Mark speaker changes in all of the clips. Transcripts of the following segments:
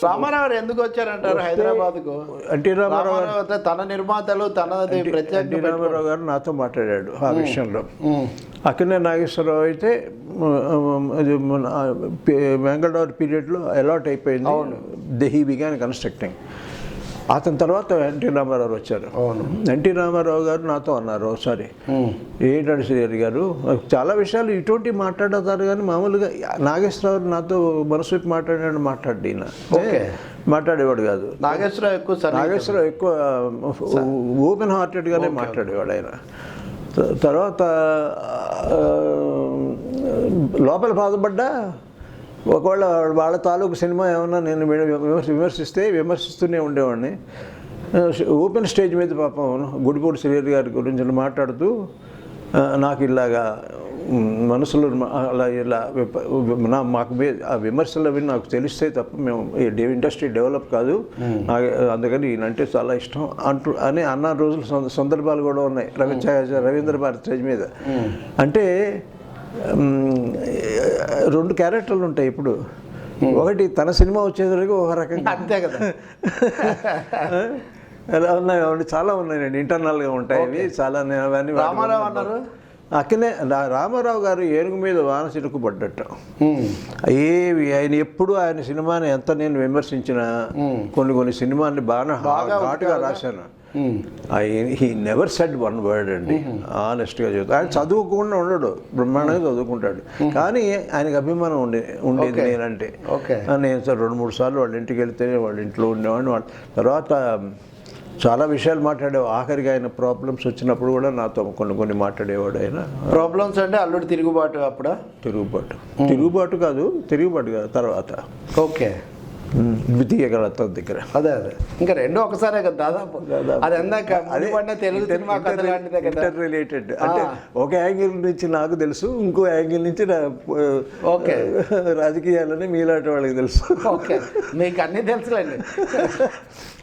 Speaker 1: రామారావు ఎందుకు వచ్చారంటారు హైదరాబాద్కు?
Speaker 2: ఎన్టీ రామారావు
Speaker 1: తన నిర్మాతలు తనది ప్రత్యేక
Speaker 2: ఎన్టీ రామారావు గారు నాతో మాట్లాడాడు ఆ విషయంలో. అక్కినే నాగేశ్వరరావు అయితే వెంగళరావు పీరియడ్లో అలాట్ అయిపోయింది. He began constructing. అతని తర్వాత ఎన్టీ రామారావు వచ్చారు. ఎన్టీ రామారావు గారు నాతో అన్నారు ఒకసారి, ఏంటంటే శ్రీహరి గారు చాలా విషయాలు ఇటువంటివి మాట్లాడతారు కానీ మామూలుగా నాగేశ్వరరావు నాతో మనసు మాట్లాడి మాట్లాడేవాడు కాదు. నాగేశ్వరరావు ఎక్కువ ఓపెన్ హార్టెడ్గానే మాట్లాడేవాడు ఆయన. తర్వాత లోపల బాధపడ్డా ఒకవేళ వాళ్ళ తాలూకు సినిమా ఏమన్నా నేను విమర్శిస్తూనే ఉండేవాడిని. ఓపెన్ స్టేజ్ మీద పాపం గుడిపూడి శ్రీహరి గారి గురించి మాట్లాడుతూ నాకు ఇలాగా మనసులో అలా ఇలా మాకు ఆ విమర్శలు అవి నాకు తెలిస్తే తప్ప మేము ఇండస్ట్రీ డెవలప్ కాదు, అందుకని ఈయనంటే చాలా ఇష్టం అని అన్న రోజులు సందర్భాలు కూడా ఉన్నాయి రవీంద్ర భారతి స్టేజ్ మీద. అంటే రెండు క్యారెక్టర్లు ఉంటాయి ఇప్పుడు. ఒకటి తన సినిమా వచ్చేసరికి ఒక రకంగా
Speaker 1: అంతే కదా.
Speaker 2: ఎలా ఉన్నాయి చాలా ఉన్నాయండి, ఇంటర్నల్గా ఉంటాయి అవి చాలా.
Speaker 1: రామారావు అన్నారు
Speaker 2: అక్కనే రామారావు గారు ఏనుగు మీద వాన చిరుకుపడ్డట్టు. ఆయన ఎప్పుడు ఆయన సినిమాని ఎంత నేను విమర్శించినా కొన్ని సినిమాని బాగా ఘాటుగా రాశాను. He never said one word అండి, ఆనెస్ట్గా చెప్తాను. ఆయన చదువుకుండా ఉండడు, బ్రహ్మాండంగా చదువుకుంటాడు, కానీ ఆయనకు అభిమానం ఉండేది నేనంటే. నేను 2-3 సార్లు వాళ్ళ ఇంటికి వెళ్తే వాళ్ళ ఇంట్లో ఉండేవాడిని. వాళ్ళ తర్వాత చాలా విషయాలు మాట్లాడేవాడు. ఆఖరికి ఆయన ప్రాబ్లమ్స్ వచ్చినప్పుడు కూడా నాతో కొన్ని మాట్లాడేవాడు. ఆయన
Speaker 1: ప్రాబ్లమ్స్ అంటే అల్లుడు తిరుగుబాటు. అప్పుడా
Speaker 2: తిరుగుబాటు కాదు తర్వాత
Speaker 1: ఓకే
Speaker 2: ద్వితీయ కళతో దగ్గర
Speaker 1: అదే ఇంకా రెండు ఒకసారే కదా దాదాపు. అది తెలుగు సినిమా
Speaker 2: ఇంటర్ రిలేటెడ్ అంటే ఒక యాంగిల్ నుంచి నాకు తెలుసు, ఇంకో యాంగిల్ నుంచి
Speaker 1: ఓకే
Speaker 2: రాజకీయాలని మీలాంటి వాళ్ళకి తెలుసు.
Speaker 1: ఓకే మీకు అన్నీ తెలుసులేండి.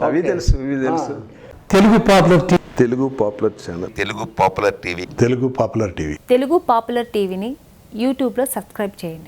Speaker 2: అవి తెలుసు, ఇవి తెలుసు.
Speaker 3: Telugu popular channel, Telugu popular TV,
Speaker 4: Telugu popular టీవీని యూట్యూబ్లో సబ్స్క్రైబ్ చేయండి.